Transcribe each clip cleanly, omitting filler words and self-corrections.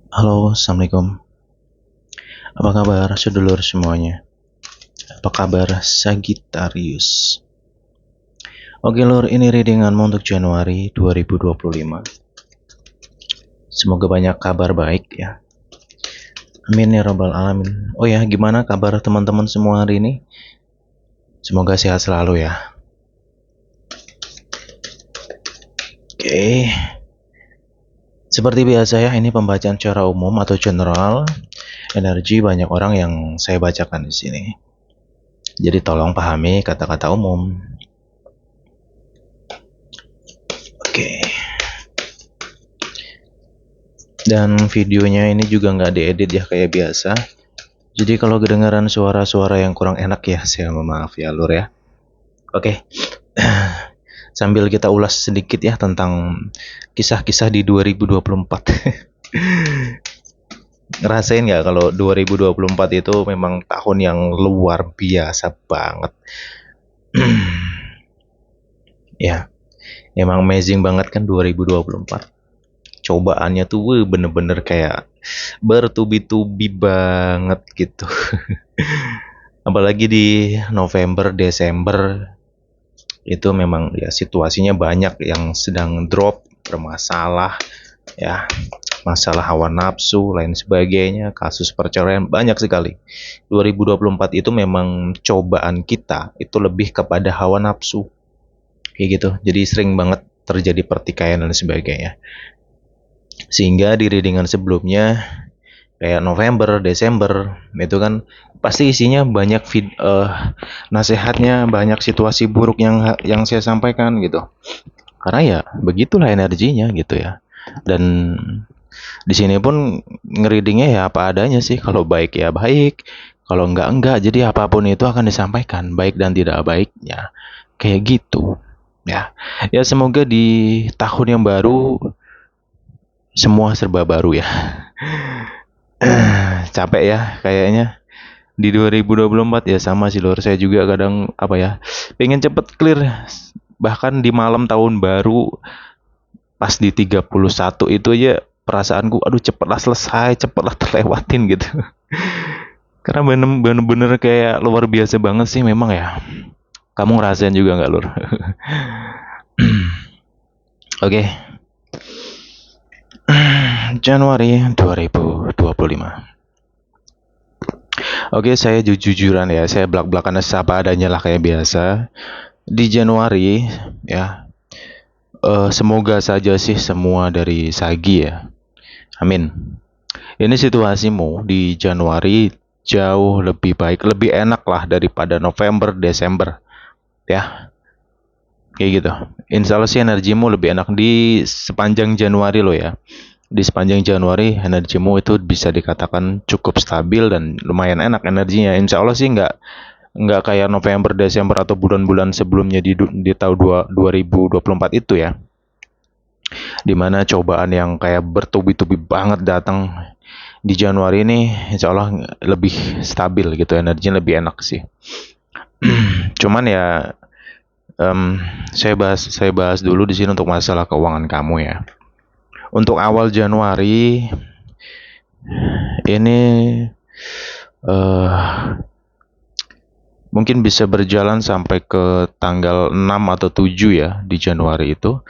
Halo, Assalamualaikum. Apa kabar sedulur semuanya? Apa kabar Sagittarius? Oke lur, ini readinganmu untuk Januari 2025. Semoga banyak kabar baik ya. Amin ya robbal alamin. Oh ya, gimana kabar teman-teman semua hari ini? Semoga sehat selalu ya. Oke. Seperti biasa ya, ini pembacaan secara umum atau general energi banyak orang yang saya bacakan di sini. Jadi tolong pahami kata-kata umum. Oke. Dan videonya ini juga nggak diedit ya kayak biasa. Jadi kalau kedengaran suara-suara yang kurang enak ya, saya mohon maaf ya lur ya. Oke. Sambil kita ulas sedikit ya tentang kisah-kisah di 2024. Ngerasain nggak kalau 2024 itu memang tahun yang luar biasa banget. Ya, emang amazing banget kan 2024. Cobaannya tuh bener-bener kayak bertubi-tubi banget gitu. Apalagi di November, Desember itu memang ya situasinya banyak yang sedang drop, bermasalah ya, masalah hawa nafsu, lain sebagainya, kasus perceraian banyak sekali. 2024 itu memang cobaan kita itu lebih kepada hawa nafsu. Kayak gitu. Jadi sering banget terjadi pertikaian dan sebagainya. Sehingga di readingan sebelumnya kayak November, Desember itu kan pasti isinya banyak nasihatnya, banyak situasi buruk yang saya sampaikan gitu. Karena ya begitulah energinya gitu ya. Dan di sini pun ngereadingnya ya apa adanya sih. Kalau baik ya baik, kalau enggak. Jadi apapun itu akan disampaikan, baik dan tidak baiknya. Kayak gitu. Ya. Ya semoga di tahun yang baru semua serba baru ya. Capek ya kayaknya di 2024 ya sama sih lor, saya juga kadang apa ya pengen cepet clear, bahkan di malam tahun baru pas di 31 itu aja perasaanku aduh cepetlah selesai, cepetlah terlewatin gitu. Karena bener-bener kayak luar biasa banget sih memang ya. Kamu ngerasain juga nggak lur? Oke. Januari 2025. Oke, saya jujuran ya, saya belak-belakan apa adanya lah kayak biasa. Di Januari ya, semoga saja sih semua dari Sagi ya. Amin. Ini situasimu di Januari jauh lebih baik, lebih enak lah daripada November, Desember. Ya, kayak gitu. Insya Allah sih energimu lebih enak di sepanjang Januari lo ya. Di sepanjang Januari energimu itu bisa dikatakan cukup stabil dan lumayan enak energinya. Insya Allah sih nggak kayak November, Desember atau bulan-bulan sebelumnya di tahun 2024 itu ya. Dimana cobaan yang kayak bertubi-tubi banget datang di Januari ini, insya Allah lebih stabil gitu, energinya lebih enak sih. Cuman ya saya bahas dulu di sini untuk masalah keuangan kamu ya. Untuk awal Januari ini mungkin bisa berjalan sampai ke tanggal 6 atau 7 ya di Januari itu.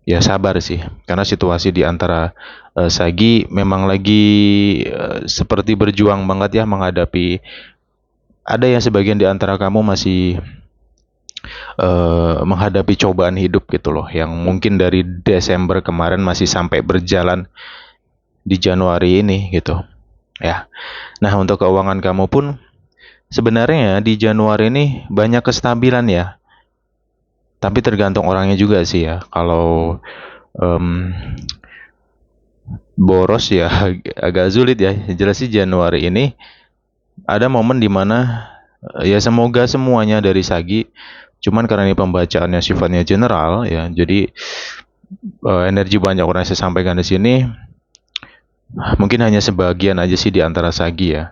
Ya sabar sih, karena situasi di antara Sagi memang lagi seperti berjuang banget ya menghadapi, ada yang sebagian di antara kamu masih menghadapi cobaan hidup gitu loh, yang mungkin dari Desember kemarin masih sampai berjalan di Januari ini gitu ya. Nah untuk keuangan kamu pun sebenarnya di Januari ini banyak kestabilan ya, tapi tergantung orangnya juga sih ya. Kalau em, boros ya agak sulit ya. Jelas sih Januari ini ada momen dimana ya semoga semuanya dari Sagi. Cuman karena ini pembacaannya sifatnya general ya, jadi energi banyak orang yang saya sampaikan di sini mungkin hanya sebagian aja sih di antara Sagi ya.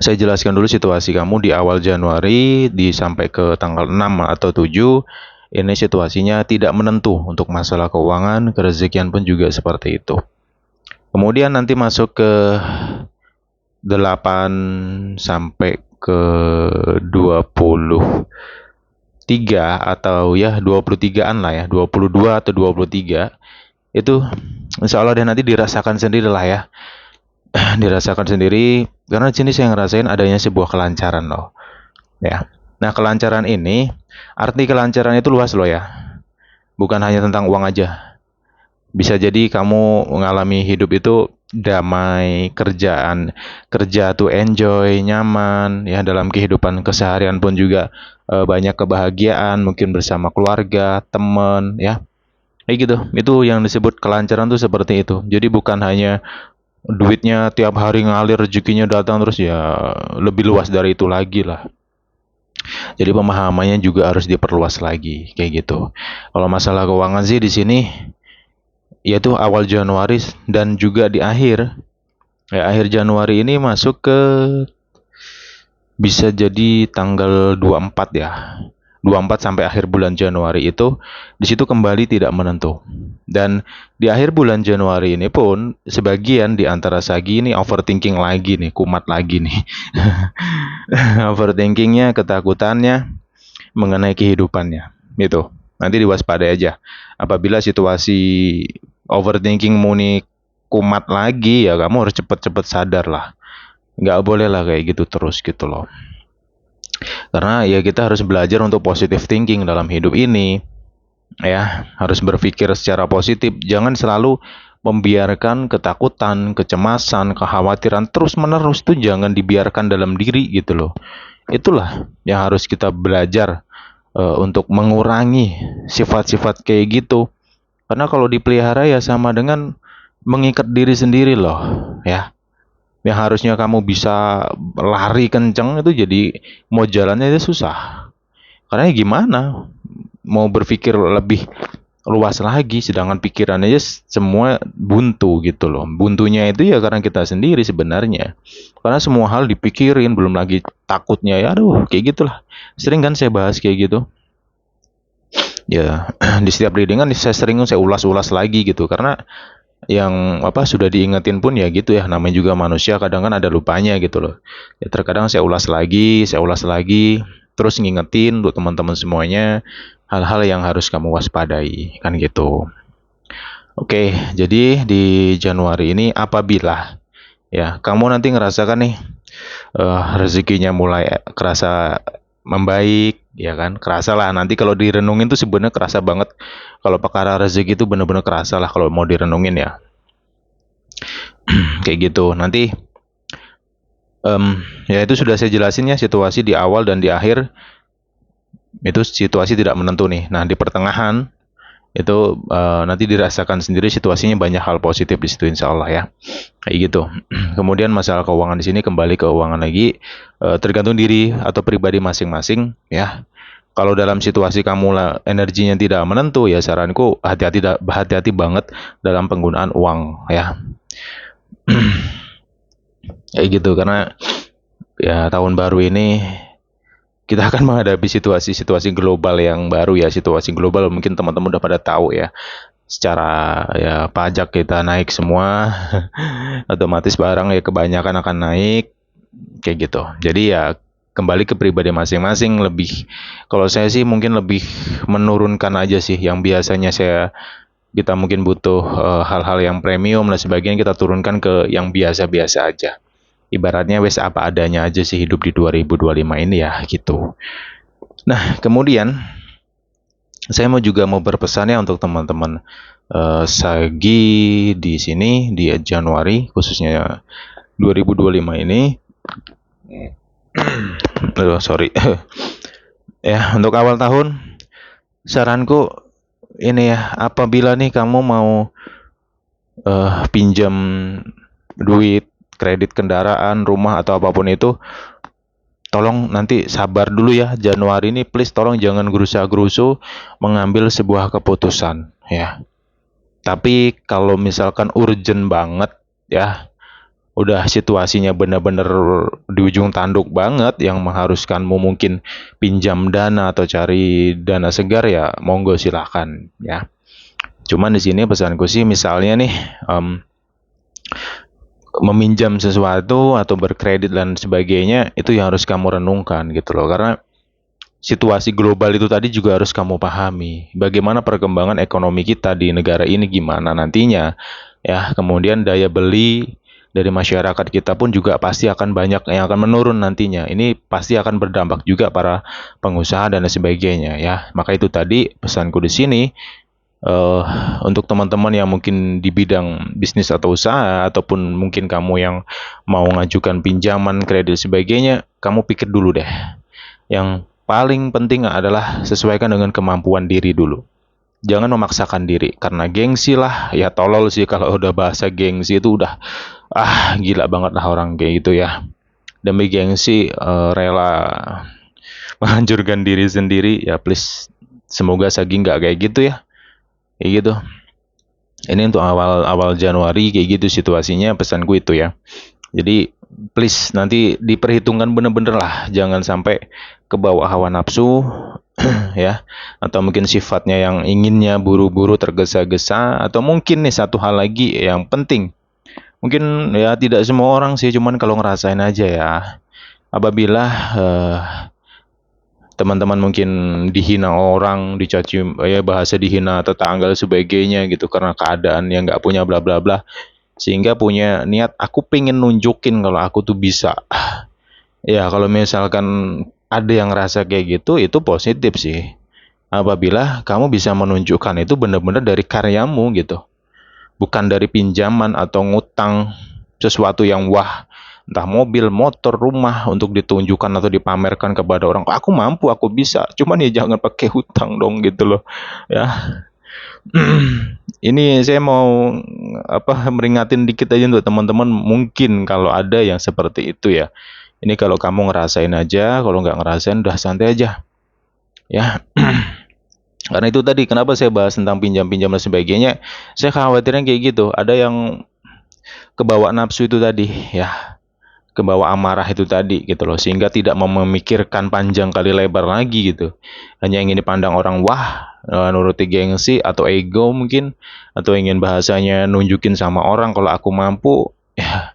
Saya jelaskan dulu situasi kamu di awal Januari sampai ke tanggal 6 atau 7. Ini situasinya tidak menentu untuk masalah keuangan, kerezekian pun juga seperti itu. Kemudian nanti masuk ke 8 sampai ke 23 atau ya 23-an lah ya, 22 atau 23 itu insya Allah dan nanti dirasakan sendiri lah ya. Dirasakan sendiri karena di sini saya ngerasain adanya sebuah kelancaran loh ya. Nah, kelancaran ini, arti kelancaran itu luas loh ya, bukan hanya tentang uang aja. Bisa jadi kamu mengalami hidup itu damai, kerja tuh enjoy, nyaman ya, dalam kehidupan keseharian pun juga banyak kebahagiaan, mungkin bersama keluarga, teman ya. Kayak gitu. Itu yang disebut kelancaran tuh seperti itu. Jadi bukan hanya duitnya tiap hari ngalir, rezekinya datang terus, ya lebih luas dari itu lagi lah. Jadi pemahamannya juga harus diperluas lagi kayak gitu. Kalau masalah keuangan sih di sini yaitu awal Januari dan juga di akhir. Ya, akhir Januari ini masuk ke bisa jadi tanggal 24 ya. 24 sampai akhir bulan Januari itu di situ kembali tidak menentu. Dan di akhir bulan Januari ini pun sebagian di antara sagi ini overthinking lagi nih, kumat lagi nih. Overthinkingnya, ketakutannya mengenai kehidupannya. Itu. Nanti diwaspadai aja. Apabila situasi overthinkingmu nih kumat lagi, ya kamu harus cepet-cepet sadar lah. Nggak boleh lah kayak gitu terus gitu loh. Karena ya kita harus belajar untuk positive thinking dalam hidup ini. Ya, harus berpikir secara positif. Jangan selalu membiarkan ketakutan, kecemasan, kekhawatiran terus-menerus tuh jangan dibiarkan dalam diri gitu loh. Itulah yang harus kita belajar untuk mengurangi sifat-sifat kayak gitu. Karena kalau dipelihara ya sama dengan mengikat diri sendiri loh, ya. Yang harusnya kamu bisa lari kenceng itu jadi mau jalannya itu susah. Karena ya gimana? Mau berpikir lebih luas lagi sedangkan pikirannya aja semua buntu gitu loh. Buntunya itu ya karena kita sendiri sebenarnya. Karena semua hal dipikirin, belum lagi takutnya ya aduh kayak gitulah. Sering kan saya bahas kayak gitu. Ya, di setiap readingan saya ulas-ulas lagi gitu karena yang sudah diingetin pun ya gitu ya, namanya juga manusia kadang kan ada lupanya gitu loh ya. Terkadang saya ulas lagi terus ngingetin untuk teman-teman semuanya hal-hal yang harus kamu waspadai kan gitu. Oke, jadi di Januari ini apabila ya kamu nanti ngerasakan nih rezekinya mulai kerasa membaik ya kan, kerasa lah nanti kalau direnungin tuh sebenarnya kerasa banget kalau perkara rezeki itu bener-bener kerasa lah kalau mau direnungin ya. Kayak gitu nanti ya itu sudah saya jelasin ya, situasi di awal dan di akhir itu situasi tidak menentu nih. Nah di pertengahan itu nanti dirasakan sendiri situasinya, banyak hal positif di situ insya Allah ya, kayak gitu. Kemudian masalah keuangan di sini kembali keuangan lagi tergantung diri atau pribadi masing-masing ya. Kalau dalam situasi kamu lah energinya tidak menentu ya saranku hati-hati banget dalam penggunaan uang ya. Kayak gitu karena ya tahun baru ini kita akan menghadapi situasi-situasi global yang baru ya. Situasi global mungkin teman-teman udah pada tahu ya. Secara ya pajak kita naik semua, otomatis barang ya kebanyakan akan naik kayak gitu. Jadi ya kembali ke pribadi masing-masing, lebih kalau saya sih mungkin lebih menurunkan aja sih yang biasanya kita mungkin butuh hal-hal yang premium dan sebagainya, kita turunkan ke yang biasa-biasa aja. Ibaratnya wes apa adanya aja sih hidup di 2025 ini ya gitu. Nah, kemudian saya mau berpesan ya untuk teman-teman Sagi di sini di Januari khususnya 2025 ini. Sorry. Ya, untuk awal tahun saranku ini ya, apabila nih kamu mau pinjam duit, kredit kendaraan, rumah atau apapun itu, tolong nanti sabar dulu ya. Januari ini please tolong jangan gerusa-gerusu mengambil sebuah keputusan ya. Tapi kalau misalkan urgent banget ya, udah situasinya benar-benar di ujung tanduk banget yang mengharuskanmu mungkin pinjam dana atau cari dana segar ya monggo silahkan ya. Cuman di sini pesanku sih misalnya nih meminjam sesuatu atau berkredit dan sebagainya, itu yang harus kamu renungkan gitu loh. Karena situasi global itu tadi juga harus kamu pahami. Bagaimana perkembangan ekonomi kita di negara ini gimana nantinya. Ya, kemudian daya beli dari masyarakat kita pun juga pasti akan banyak yang akan menurun nantinya. Ini pasti akan berdampak juga para pengusaha dan sebagainya ya. Maka itu tadi pesanku di sini, eh untuk teman-teman yang mungkin di bidang bisnis atau usaha, ataupun mungkin kamu yang mau ngajukan pinjaman, kredit sebagainya, kamu pikir dulu deh. Yang paling penting adalah sesuaikan dengan kemampuan diri dulu. Jangan memaksakan diri karena gengsi lah, ya tolol sih kalau udah bahasa gengsi itu udah gila banget lah orang kayak gitu ya. Demi gengsi rela menghancurkan diri sendiri, ya please, semoga Sagi nggak kayak gitu ya. Kayak gitu. Ini untuk awal-awal Januari kayak gitu situasinya, pesanku itu ya. Jadi please nanti diperhitungkan bener-bener lah, jangan sampai ke bawah hawa nafsu ya, atau mungkin sifatnya yang inginnya buru-buru tergesa-gesa, atau mungkin nih satu hal lagi yang penting, mungkin ya tidak semua orang sih, cuman kalau ngerasain aja ya, apabila teman-teman mungkin dihina orang, dicaci, ya bahasa dihina tetangga dan sebagainya gitu karena keadaan yang nggak punya bla bla bla, sehingga punya niat aku pengen nunjukin kalau aku tuh bisa. Ya kalau misalkan ada yang ngerasa kayak gitu, itu positif sih. Apabila kamu bisa menunjukkan itu benar-benar dari karyamu gitu, bukan dari pinjaman atau ngutang sesuatu yang wah, entah mobil, motor, rumah untuk ditunjukkan atau dipamerkan kepada orang. Aku mampu, aku bisa. Cuman ya jangan pakai hutang dong gitu loh. Ya. Ini saya mau meringatin dikit aja untuk teman-teman, mungkin kalau ada yang seperti itu ya. Ini kalau kamu ngerasain aja, kalau nggak ngerasain udah santai aja. Ya. Karena itu tadi kenapa saya bahas tentang pinjam-pinjam dan sebagainya. Saya khawatirnya kayak gitu. Ada yang kebawa nafsu itu tadi ya. Kebawa amarah itu tadi gitu loh, sehingga tidak mau memikirkan panjang kali lebar lagi gitu, hanya ingin dipandang orang wah, nuruti gengsi atau ego mungkin, atau ingin bahasanya nunjukin sama orang kalau aku mampu ya.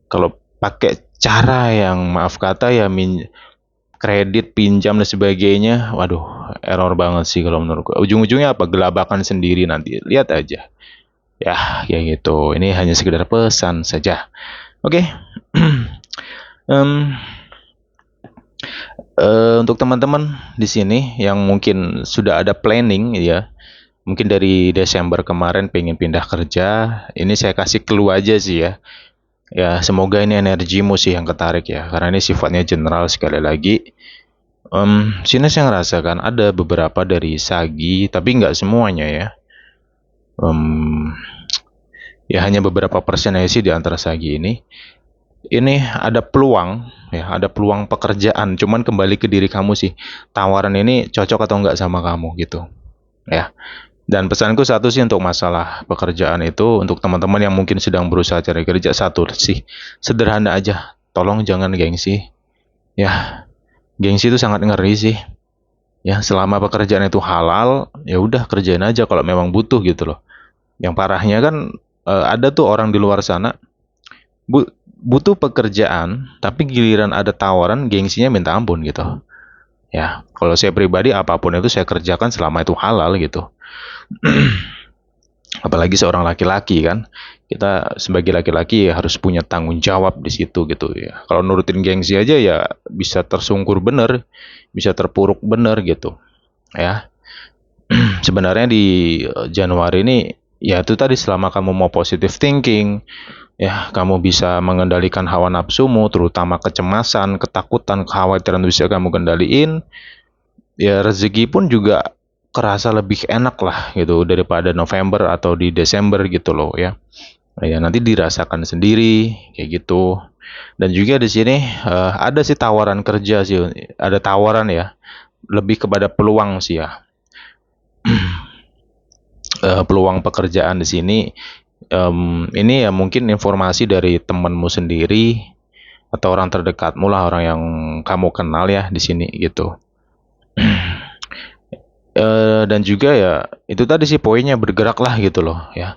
Kalau pakai cara yang maaf kata ya, kredit, pinjam dan sebagainya, waduh error banget sih kalau menurutku. Ujung-ujungnya apa, gelabakan sendiri nanti, lihat aja ya. Kayak gitu, ini hanya sekedar pesan saja. Oke. Em, untuk teman-teman di sini yang mungkin sudah ada planning ya, mungkin dari Desember kemarin pengen pindah kerja, ini saya kasih clue aja sih ya. Ya semoga ini energimu sih yang ketarik ya, karena ini sifatnya general sekali lagi. Sini saya ngerasakan ada beberapa dari Sagi, tapi nggak semuanya ya. Ya hanya beberapa persen aja sih di antara Sagi ini ada peluang ya, ada peluang pekerjaan, cuman kembali ke diri kamu sih, tawaran ini cocok atau enggak sama kamu gitu ya. Dan pesanku satu sih untuk masalah pekerjaan itu, untuk teman-teman yang mungkin sedang berusaha cari kerja, satu sih sederhana aja, tolong jangan gengsi ya. Gengsi itu sangat ngeri sih ya. Selama pekerjaan itu halal, ya udah kerjain aja kalau memang butuh gitu loh. Yang parahnya kan ada tuh orang di luar sana butuh pekerjaan, tapi giliran ada tawaran gengsinya minta ampun gitu. Ya, kalau saya pribadi apapun itu saya kerjakan selama itu halal gitu. Apalagi seorang laki-laki kan, kita sebagai laki-laki ya harus punya tanggung jawab di situ gitu ya. Kalau nurutin gengsi aja ya bisa tersungkur bener, bisa terpuruk bener gitu ya. Sebenarnya di Januari ini ya itu tadi, selama kamu mau positive thinking ya, kamu bisa mengendalikan hawa nafsumu, terutama kecemasan, ketakutan, kekhawatiran bisa kamu kendaliin, ya rezeki pun juga kerasa lebih enak lah gitu daripada November atau di Desember gitu loh ya. Ya nanti dirasakan sendiri kayak gitu. Dan juga di sini ada sih tawaran kerja sih, ada tawaran ya, lebih kepada peluang sih ya. Peluang pekerjaan di sini, ini ya mungkin informasi dari temanmu sendiri atau orang terdekatmu lah, orang yang kamu kenal ya di sini gitu. Dan juga ya itu tadi sih poinnya, bergerak lah gitu loh ya.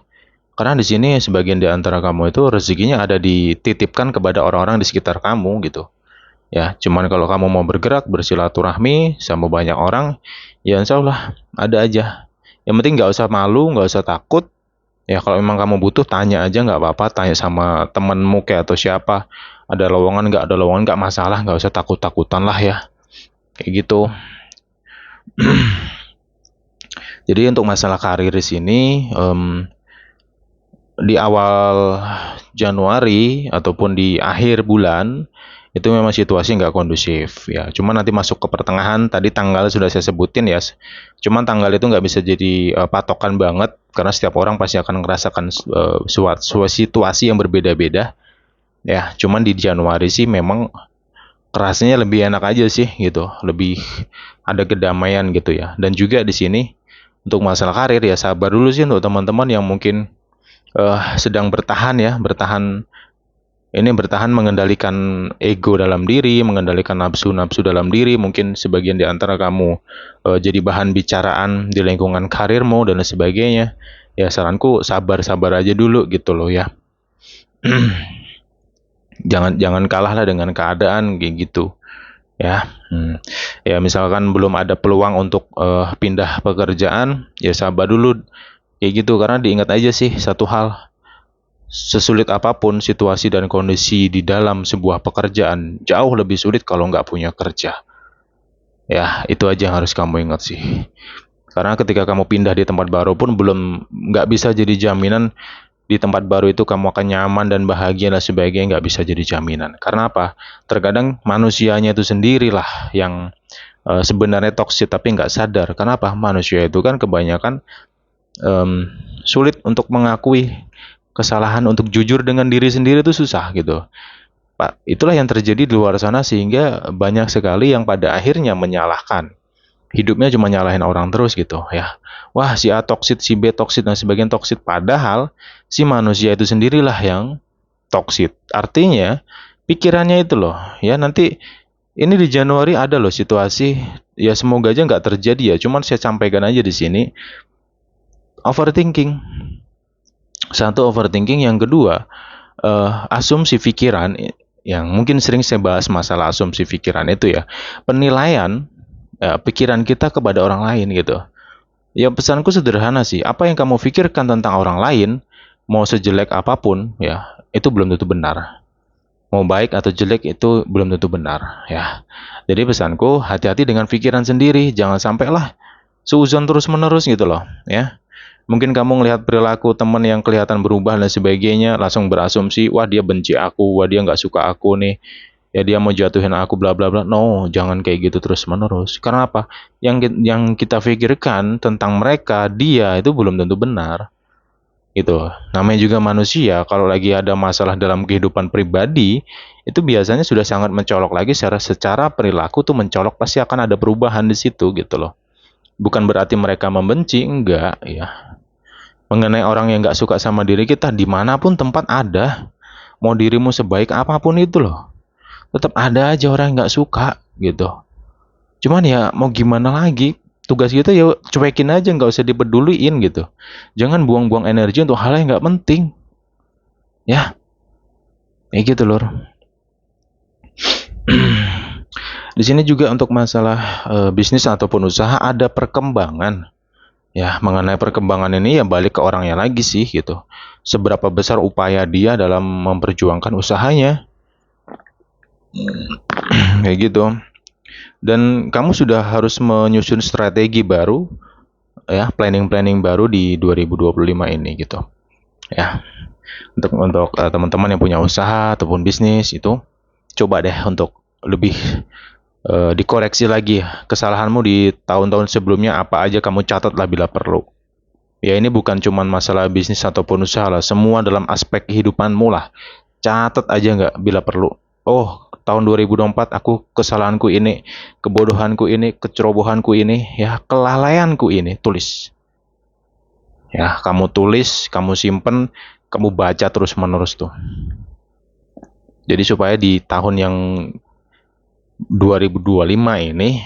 Karena di sini sebagian di antara kamu itu rezekinya ada dititipkan kepada orang-orang di sekitar kamu gitu. Ya, cuman kalau kamu mau bergerak, bersilaturahmi sama banyak orang, ya insya Allah ada aja. Yang penting nggak usah malu, nggak usah takut. Ya kalau memang kamu butuh, tanya aja nggak apa-apa. Tanya sama temenmu kayak atau siapa. Ada lowongan nggak, ada lowongan nggak masalah, nggak usah takut-takutan lah ya. Kayak gitu. Jadi untuk masalah karir di sini, di awal Januari ataupun di akhir bulan itu memang situasi nggak kondusif ya. Cuman nanti masuk ke pertengahan, tadi tanggal sudah saya sebutin ya. Cuman tanggal itu nggak bisa jadi patokan banget karena setiap orang pasti akan merasakan suatu situasi yang berbeda-beda ya. Cuman di Januari sih memang kerasnya lebih enak aja sih gitu, lebih ada kedamaian gitu ya. Dan juga di sini untuk masalah karir ya sabar dulu sih untuk teman-teman yang mungkin sedang bertahan ya, bertahan mengendalikan ego dalam diri, mengendalikan nafsu-nafsu dalam diri. Mungkin sebagian di antara kamu jadi bahan bicaraan di lingkungan karirmu dan sebagainya. Ya saranku sabar-sabar aja dulu gitu loh ya. Jangan kalah lah dengan keadaan kayak gitu ya. Ya misalkan belum ada peluang untuk pindah pekerjaan, ya sabar dulu kayak gitu. Karena diingat aja sih satu hal, sesulit apapun situasi dan kondisi di dalam sebuah pekerjaan, jauh lebih sulit kalau nggak punya kerja. Ya, itu aja yang harus kamu ingat sih. Karena ketika kamu pindah di tempat baru pun nggak bisa jadi jaminan di tempat baru itu kamu akan nyaman dan bahagia dan sebagainya, nggak bisa jadi jaminan. Karena apa? Terkadang manusianya itu sendirilah yang sebenarnya toksik tapi nggak sadar. Kenapa? Manusia itu kan kebanyakan sulit untuk mengakui kesalahan, untuk jujur dengan diri sendiri itu susah gitu. Pak, itulah yang terjadi di luar sana sehingga banyak sekali yang pada akhirnya menyalahkan. Hidupnya cuma nyalahin orang terus gitu ya. Wah, si A toksit, si B toksit dan sebagian toksit, padahal si manusia itu sendirilah yang toksit. Artinya pikirannya itu loh ya. Nanti ini di Januari ada loh situasi, ya semoga aja nggak terjadi ya. Cuman saya sampaikan aja di sini, overthinking. Satu, overthinking. Yang kedua, asumsi pikiran yang mungkin sering saya bahas masalah asumsi pikiran itu ya, penilaian pikiran kita kepada orang lain gitu. Ya pesanku sederhana sih, apa yang kamu pikirkan tentang orang lain, mau sejelek apapun ya, itu belum tentu benar. Mau baik atau jelek itu belum tentu benar ya. Jadi pesanku, hati-hati dengan pikiran sendiri, jangan sampailah seuzon terus-menerus gitu loh ya. Mungkin kamu ngelihat perilaku teman yang kelihatan berubah dan sebagainya, langsung berasumsi, wah dia benci aku, wah dia nggak suka aku nih, ya dia mau jatuhin aku, bla bla bla. No, jangan kayak gitu terus menerus. Karena apa? Yang kita pikirkan tentang mereka, dia itu belum tentu benar. Itu namanya juga manusia. Kalau lagi ada masalah dalam kehidupan pribadi, itu biasanya sudah sangat mencolok lagi secara perilaku tuh mencolok, pasti akan ada perubahan di situ gitu loh. Bukan berarti mereka membenci, enggak ya. Mengenai orang yang nggak suka sama diri kita, dimanapun tempat ada. Mau dirimu sebaik apapun itu loh, tetap ada aja orang yang nggak suka gitu. Cuman ya mau gimana lagi, tugas kita ya cuekin aja, nggak usah dipeduliin gitu. Jangan buang-buang energi untuk hal yang nggak penting ya, kayak gitu lor. Di sini juga untuk masalah bisnis ataupun usaha ada perkembangan. Ya, mengenai perkembangan ini ya balik ke orangnya lagi sih gitu. Seberapa besar upaya dia dalam memperjuangkan usahanya. Kayak gitu. Dan kamu sudah harus menyusun strategi baru ya, planning-planning baru di 2025 ini gitu. Ya. Untuk teman-teman yang punya usaha ataupun bisnis itu coba deh untuk lebih dikoreksi lagi kesalahanmu di tahun-tahun sebelumnya, apa aja kamu catatlah bila perlu. Ya ini bukan cuma masalah bisnis ataupun usaha lah, semua dalam aspek kehidupanmu lah. Catat aja nggak bila perlu. Oh, tahun 2024 aku kesalahanku ini, kebodohanku ini, kecerobohanku ini, ya kelalaianku ini, tulis. Ya, kamu tulis, kamu simpen, kamu baca terus-menerus tuh. Jadi supaya di tahun yang 2025 ini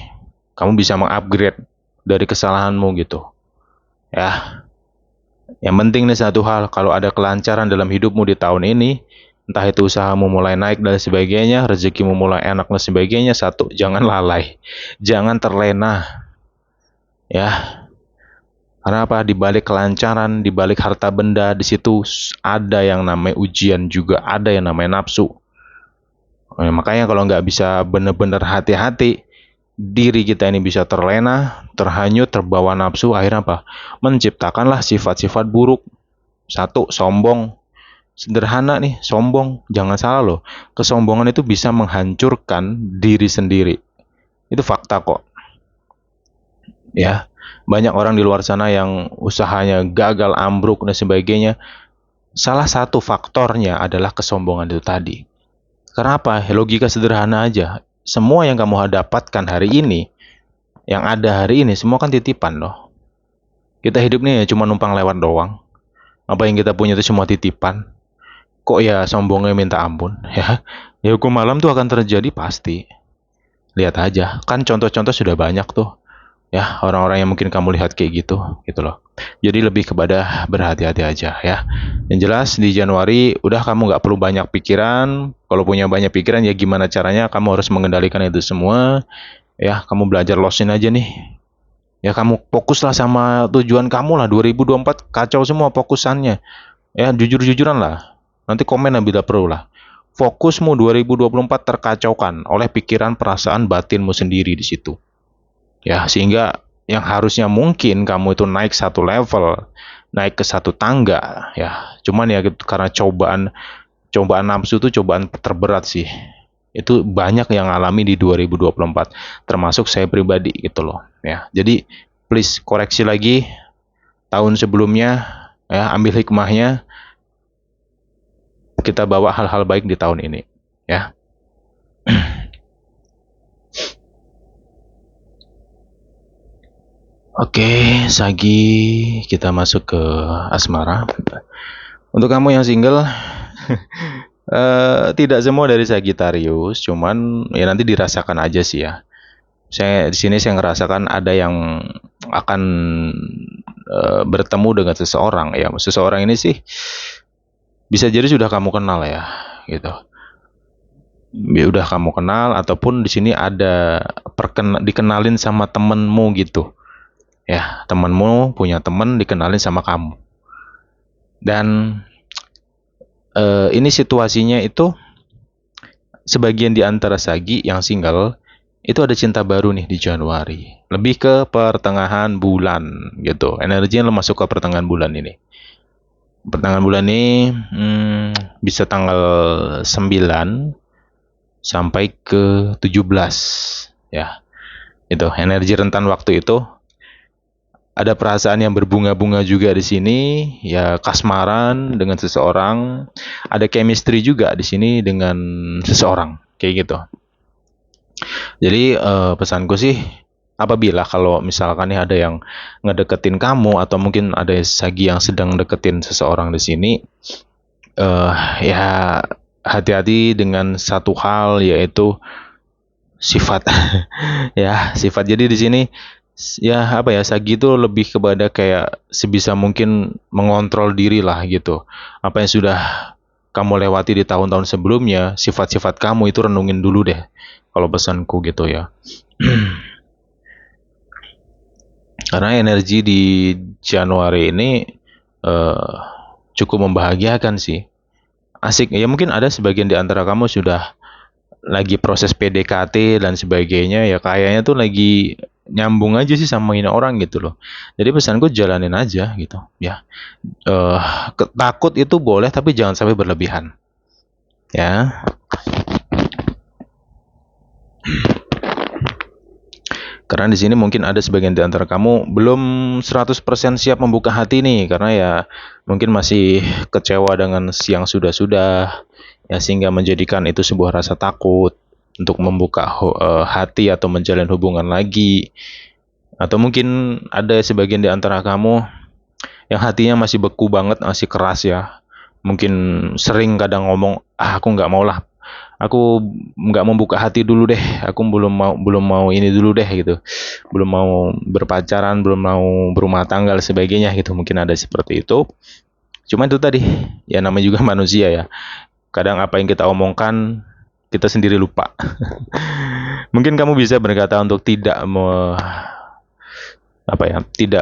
kamu bisa mengupgrade dari kesalahanmu gitu. Ya, Yang penting nih satu hal, kalau ada kelancaran dalam hidupmu di tahun ini, entah itu usahamu mulai naik dan sebagainya, rezekimu mulai enak dan sebagainya, satu, jangan lalai, jangan terlena, ya. Karena apa? Di balik kelancaran, di balik harta benda, di situ ada yang namanya ujian juga, ada yang namanya nafsu. Makanya kalau nggak bisa benar-benar hati-hati, diri kita ini bisa terlena, terhanyut, terbawa nafsu, akhirnya apa? Menciptakanlah sifat-sifat buruk. Satu, sombong. Sederhana nih, sombong. Jangan salah loh, kesombongan itu bisa menghancurkan diri sendiri. Itu fakta kok. Ya, banyak orang di luar sana yang usahanya gagal, ambruk, dan sebagainya. Salah satu faktornya adalah kesombongan itu tadi. Kenapa? Logika sederhana aja. Semua yang kamu dapatkan hari ini, yang ada hari ini, semua kan titipan loh. Kita hidup nih ya cuma numpang lewat doang. Apa yang kita punya itu semua titipan. Kok ya sombongnya minta ampun, ya. Ya hukum malam tuh akan terjadi pasti. Lihat aja, kan contoh-contoh sudah banyak tuh. Ya, orang-orang yang mungkin kamu lihat kayak gitu loh. Jadi lebih kepada berhati-hati aja ya. Yang jelas di Januari udah kamu nggak perlu banyak pikiran. Kalau punya banyak pikiran ya gimana caranya kamu harus mengendalikan itu semua. Ya, kamu belajar losin aja nih. Ya kamu fokuslah sama tujuan kamu lah. 2024 kacau semua fokusannya. Ya jujur-jujuran lah. Nanti komen lah bila perlu lah. Fokusmu 2024 terkacaukan oleh pikiran, perasaan, batinmu sendiri di situ. Ya, sehingga yang harusnya mungkin kamu itu naik satu level, naik ke satu tangga, ya. Cuman ya karena cobaan nafsu itu cobaan terberat sih. Itu banyak yang alami di 2024, termasuk saya pribadi gitu loh, ya. Jadi please koreksi lagi tahun sebelumnya, ya, ambil hikmahnya, kita bawa hal-hal baik di tahun ini, ya. Oke, Sagi, kita masuk ke asmara. Untuk kamu yang single, tidak semua dari Sagittarius, cuman ya nanti dirasakan aja sih ya. Saya di sini saya ngerasakan ada yang akan bertemu dengan seseorang ya. Seseorang ini sih bisa jadi sudah kamu kenal ya, gitu. Ya udah kamu kenal ataupun di sini ada dikenalin sama temenmu gitu. Ya, temenmu punya temen dikenalin sama kamu. Dan ini situasinya itu sebagian di antara Sagi yang single itu ada cinta baru nih di Januari. Lebih ke pertengahan bulan gitu. Energinya lo masuk ke pertengahan bulan ini. Pertengahan bulan ini bisa tanggal 9 sampai ke 17 ya. Itu energi rentan waktu itu. Ada perasaan yang berbunga-bunga juga di sini, ya kasmaran dengan seseorang, ada chemistry juga di sini dengan seseorang, kayak gitu. Jadi pesanku sih, apabila kalau misalkan nih ada yang ngedeketin kamu atau mungkin ada Sagi yang sedang deketin seseorang di sini, ya hati-hati dengan satu hal yaitu sifat, ya sifat. Jadi di sini ya apa ya, Sagi itu lebih kepada kayak sebisa mungkin mengontrol diri lah gitu. Apa yang sudah kamu lewati di tahun-tahun sebelumnya, sifat-sifat kamu itu renungin dulu deh. Kalau pesanku gitu ya. Karena energi di Januari ini cukup membahagiakan sih. Asik. Ya mungkin ada sebagian di antara kamu sudah lagi proses PDKT dan sebagainya, ya kayaknya tuh lagi nyambung aja sih sama ini orang gitu loh. Jadi pesanku jalanin aja gitu ya. Takut itu boleh tapi jangan sampai berlebihan ya. Karena di sini mungkin ada sebagian di antara kamu belum 100% siap membuka hati nih, karena ya mungkin masih kecewa dengan yang sudah-sudah ya, sehingga menjadikan itu sebuah rasa takut untuk membuka hati atau menjalin hubungan lagi. Atau mungkin ada sebagian di antara kamu yang hatinya masih beku banget, masih keras ya. Mungkin sering kadang ngomong, aku nggak mau lah aku nggak membuka hati dulu deh, aku belum mau ini dulu deh gitu, belum mau berpacaran, belum mau berumah tangga dan sebagainya gitu, mungkin ada seperti itu. Cuma itu tadi, ya namanya juga manusia ya, kadang apa yang kita omongkan kita sendiri lupa. Mungkin kamu bisa berkata untuk tidak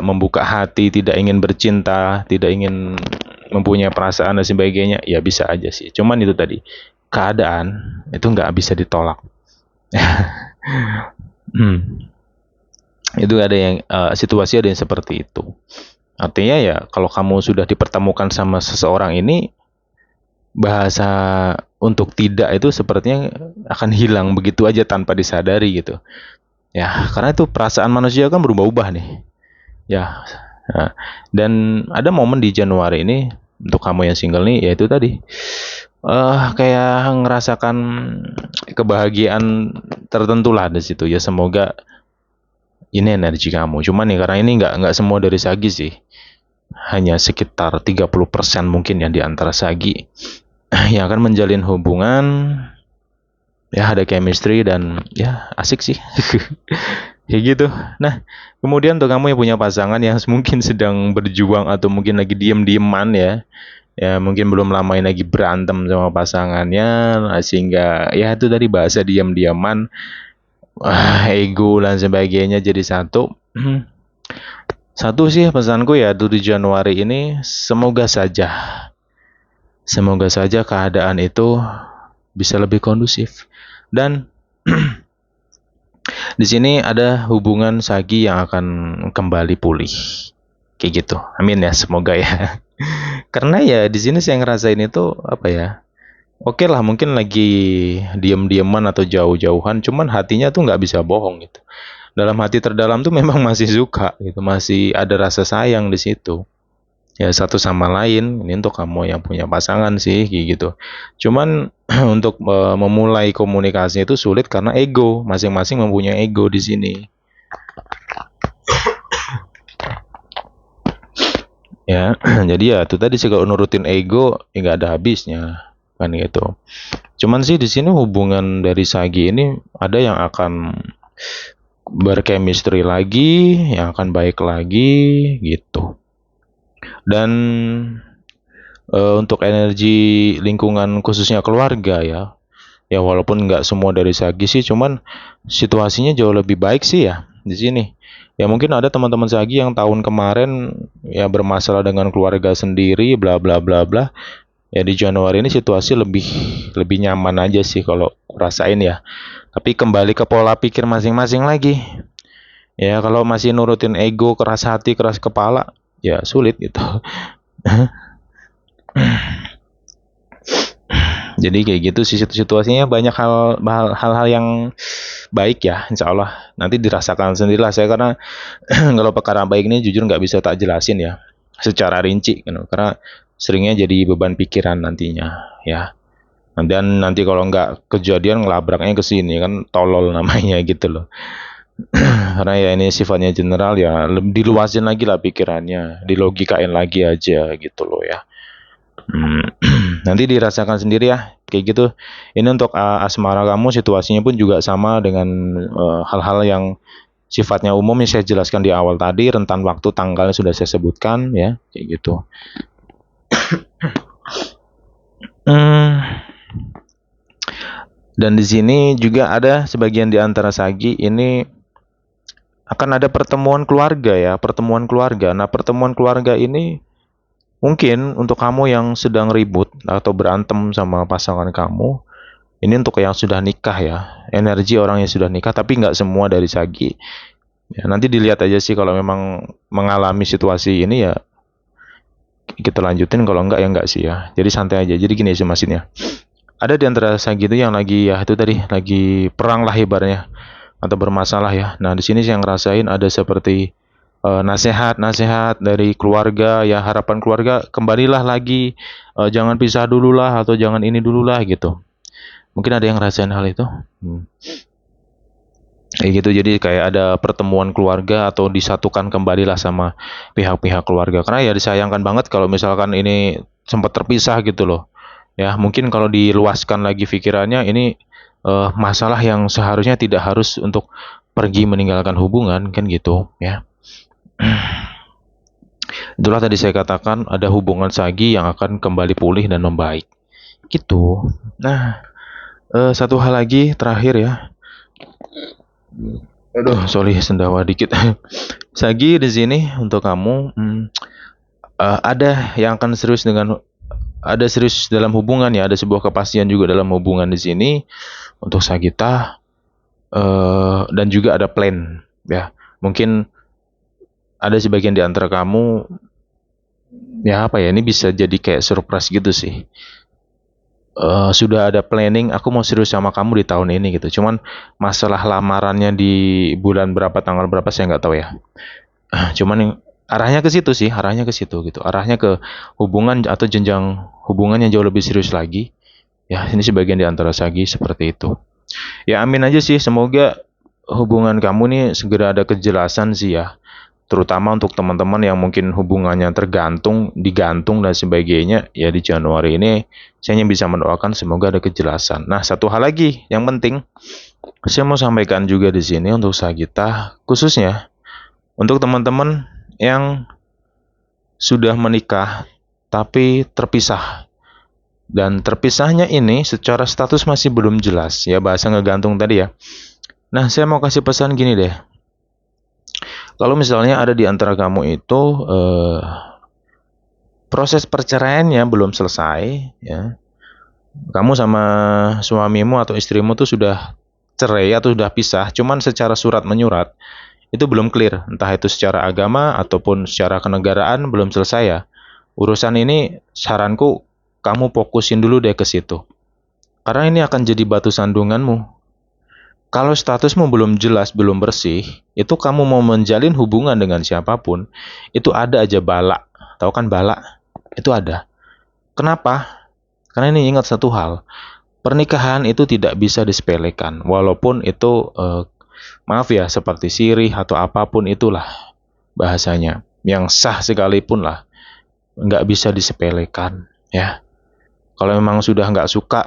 membuka hati, tidak ingin bercinta, tidak ingin mempunyai perasaan dan sebagainya, ya bisa aja sih. Cuman itu tadi, keadaan itu nggak bisa ditolak. Hmm. Itu ada yang situasi ada yang seperti itu. Artinya ya kalau kamu sudah dipertemukan sama seseorang ini, bahasa untuk tidak itu sepertinya akan hilang begitu aja tanpa disadari gitu. Ya, karena itu perasaan manusia kan berubah-ubah nih. Ya, nah, dan ada momen di Januari ini untuk kamu yang single nih, yaitu tadi kayak ngerasakan kebahagiaan tertentu lah di situ ya. Semoga ini energi kamu. Cuman nih karena ini nggak semua dari Sagi sih. Hanya sekitar 30% mungkin yang di antara Sagi yang akan menjalin hubungan, ya ada chemistry dan ya asik sih. Kayak gitu. Nah, kemudian untuk kamu yang punya pasangan yang mungkin sedang berjuang atau mungkin lagi diem-dieman ya, ya mungkin belum lama ini lagi berantem sama pasangannya, sehingga ya itu dari bahasa diam-diaman, ego dan sebagainya jadi satu. Satu sih pesanku ya, di Januari ini semoga saja keadaan itu bisa lebih kondusif. Dan di sini ada hubungan Sagi yang akan kembali pulih. Kayak gitu. Amin ya, semoga ya. Karena ya di sini saya ngerasain itu apa ya? Oke lah, mungkin lagi diem-dieman atau jauh-jauhan, cuman hatinya tuh nggak bisa bohong gitu. Dalam hati terdalam tuh memang masih suka gitu, masih ada rasa sayang di situ. Ya satu sama lain, ini untuk kamu yang punya pasangan sih kayak gitu. Cuman untuk memulai komunikasi itu sulit karena ego, masing-masing mempunyai ego di sini. Ya, jadi ya itu tadi sih, kalau nurutin ego ya nggak ada habisnya kan gitu. Cuman sih di sini hubungan dari Sagi ini ada yang akan berchemistry lagi, yang akan baik lagi gitu. Dan untuk energi lingkungan khususnya keluarga ya, ya walaupun nggak semua dari Sagi sih, cuman situasinya jauh lebih baik sih ya di sini. Ya mungkin ada teman-teman Sagi yang tahun kemarin ya bermasalah dengan keluarga sendiri, bla bla bla bla. Ya di Januari ini situasi lebih lebih nyaman aja sih kalau rasain ya. Tapi kembali ke pola pikir masing-masing lagi. Ya kalau masih nurutin ego, keras hati, keras kepala, ya sulit gitu. Jadi kayak gitu sih situasinya, banyak hal-hal yang baik ya, insya Allah nanti dirasakan sendirilah saya, karena kalau perkara baik ini jujur nggak bisa tak jelasin ya secara rinci gitu, karena seringnya jadi beban pikiran nantinya ya. Dan nanti kalau nggak kejadian ngelabraknya ke sini kan tolol namanya gitu loh. Karena ya ini sifatnya general ya, diluasin lagi lah pikirannya, dilogikain lagi aja gitu loh ya. Nanti dirasakan sendiri ya kayak gitu. Ini untuk asmara kamu, situasinya pun juga sama dengan hal-hal yang sifatnya umum yang saya jelaskan di awal tadi, rentan waktu tanggalnya sudah saya sebutkan ya kayak gitu. Dan di sini juga ada sebagian di antara Sagi ini akan ada pertemuan keluarga ya, pertemuan keluarga. Nah, pertemuan keluarga ini mungkin untuk kamu yang sedang ribut atau berantem sama pasangan kamu, ini untuk yang sudah nikah ya, energi orang yang sudah nikah, tapi nggak semua dari Sagi. Ya, nanti dilihat aja sih, kalau memang mengalami situasi ini ya kita lanjutin, kalau enggak ya enggak sih ya. Jadi santai aja. Jadi gini sih maksudnya. Ada di antara Sagi itu yang lagi ya itu tadi lagi perang lah ibaratnya atau bermasalah ya. Nah, di sini sih yang ngerasain ada seperti nasihat-nasihat dari keluarga ya, harapan keluarga kembalilah lagi, jangan pisah dulu lah atau jangan ini dulu lah gitu. Mungkin ada yang ngerasain hal itu. Kayak gitu, jadi kayak ada pertemuan keluarga atau disatukan kembalilah sama pihak-pihak keluarga. Karena ya disayangkan banget kalau misalkan ini sempat terpisah gitu loh. Ya, mungkin kalau diluaskan lagi pikirannya, ini masalah yang seharusnya tidak harus untuk pergi meninggalkan hubungan, kan gitu ya. Itulah tadi saya katakan ada hubungan sagi yang akan kembali pulih dan membaik. Gitu. Nah, satu hal lagi terakhir ya. Aduh, sorry sendawa dikit. Sagi di sini untuk kamu, ada yang akan serius ada serius dalam hubungan ya, ada sebuah kepastian juga dalam hubungan di sini untuk Sagita, dan juga ada plan ya. Mungkin ada sebagian di antara kamu, ya apa ya, ini bisa jadi kayak surprise gitu sih. Sudah ada planning, aku mau serius sama kamu di tahun ini gitu. Cuman masalah lamarannya di bulan berapa, tanggal berapa saya nggak tahu ya. Cuman yang arahnya ke situ sih, arahnya ke situ gitu. Arahnya ke hubungan atau jenjang hubungan yang jauh lebih serius lagi. Ya, ini sebagian di antara Sagi seperti itu. Ya amin aja sih, semoga hubungan kamu nih segera ada kejelasan sih ya. Terutama untuk teman-teman yang mungkin hubungannya tergantung, digantung dan sebagainya, ya di Januari ini saya hanya bisa mendoakan semoga ada kejelasan. Nah, satu hal lagi yang penting saya mau sampaikan juga di sini untuk Sagita, khususnya untuk teman-teman yang sudah menikah tapi terpisah. Dan terpisahnya ini secara status masih belum jelas, ya bahasa ngegantung tadi ya. Nah, saya mau kasih pesan gini deh. Kalau misalnya ada di antara kamu itu proses perceraiannya belum selesai, ya, kamu sama suamimu atau istrimu tuh sudah cerai atau sudah pisah, cuman secara surat menyurat itu belum clear, entah itu secara agama ataupun secara kenegaraan belum selesai ya. Urusan ini saranku kamu fokusin dulu deh ke situ. Karena ini akan jadi batu sandunganmu. Kalau statusmu belum jelas, belum bersih, itu kamu mau menjalin hubungan dengan siapapun, itu ada aja bala. Tahu kan bala? Itu ada. Kenapa? Karena ini ingat satu hal. Pernikahan itu tidak bisa disepelekan. Walaupun itu, maaf ya, seperti sirih atau apapun itulah bahasanya. Yang sah sekalipun lah. Nggak bisa disepelekan. Ya. Kalau memang sudah nggak suka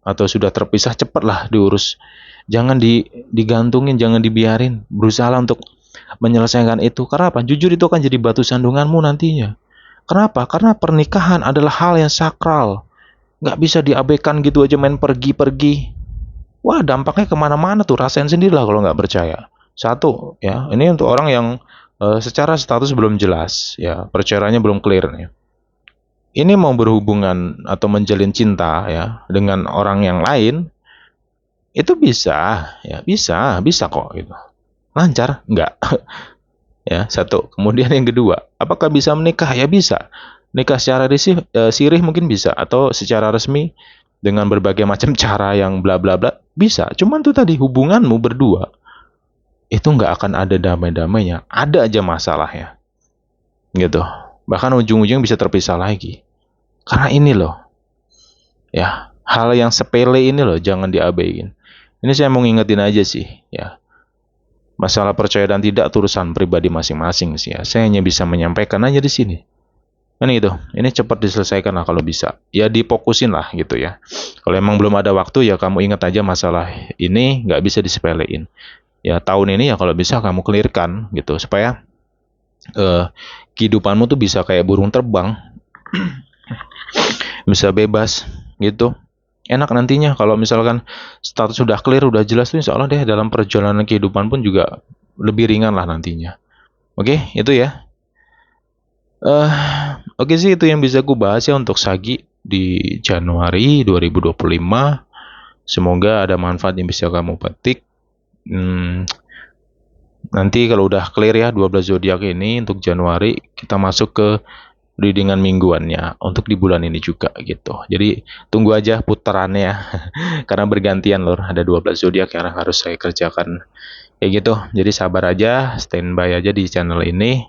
atau sudah terpisah, cepatlah diurus. Jangan digantungin, jangan dibiarin. Berusaha untuk menyelesaikan itu. Karena apa? Jujur itu akan jadi batu sandunganmu nantinya. Kenapa? Karena pernikahan adalah hal yang sakral. Nggak bisa diabaikan gitu aja main pergi-pergi. Wah, dampaknya kemana-mana tuh. Rasain sendirilah kalau nggak percaya. Satu, ya, ini untuk orang yang secara status belum jelas, ya, perceraiannya belum clear nih. Ini mau berhubungan atau menjalin cinta ya dengan orang yang lain, itu bisa, ya bisa kok gitu. Lancar? Enggak. Ya, satu. Kemudian yang kedua, apakah bisa menikah? Ya bisa. Nikah secara sirih mungkin bisa, atau secara resmi dengan berbagai macam cara yang bla bla bla, bisa. Cuman tuh tadi hubunganmu berdua itu nggak akan ada damai-damainya. Ada aja masalahnya. Gitu. Bahkan ujung-ujung bisa terpisah lagi. Karena ini loh, ya, hal yang sepele ini loh jangan diabaikan. Ini saya mau ngingetin aja sih, ya. Masalah percaya dan tidak urusan pribadi masing-masing sih ya. Saya hanya bisa menyampaikan aja di sini. Kan itu, ini cepat diselesaikan lah kalau bisa. Ya difokusin lah gitu ya. Kalau emang belum ada waktu ya kamu ingat aja masalah ini nggak bisa disepelein. Ya tahun ini ya kalau bisa kamu clearkan gitu supaya kehidupanmu tuh bisa kayak burung terbang, bisa bebas gitu. Enak nantinya kalau misalkan status sudah clear, udah jelas tuh insya Allah deh dalam perjalanan kehidupan pun juga lebih ringan lah nantinya. Oke, itu ya. Oke sih itu yang bisa aku bahas ya untuk Sagi di Januari 2025. Semoga ada manfaat yang bisa kamu petik. Nanti kalau udah clear ya 12 zodiak ini untuk Januari, kita masuk ke readingan mingguannya untuk di bulan ini juga gitu. Jadi tunggu aja putarannya karena bergantian lor, ada 12 zodiak yang harus saya kerjakan. Kayak gitu. Jadi sabar aja, standby aja di channel ini.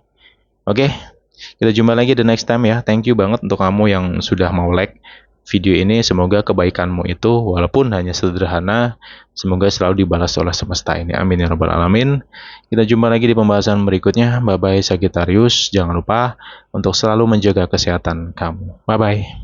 Oke. Kita jumpa lagi the next time ya. Thank you banget untuk kamu yang sudah mau like video ini. Semoga kebaikanmu itu walaupun hanya sederhana, semoga selalu dibalas oleh semesta ini. Amin ya rabbal alamin. Kita jumpa lagi di pembahasan berikutnya. Bye bye Sagittarius. Jangan lupa untuk selalu menjaga kesehatan kamu. Bye bye.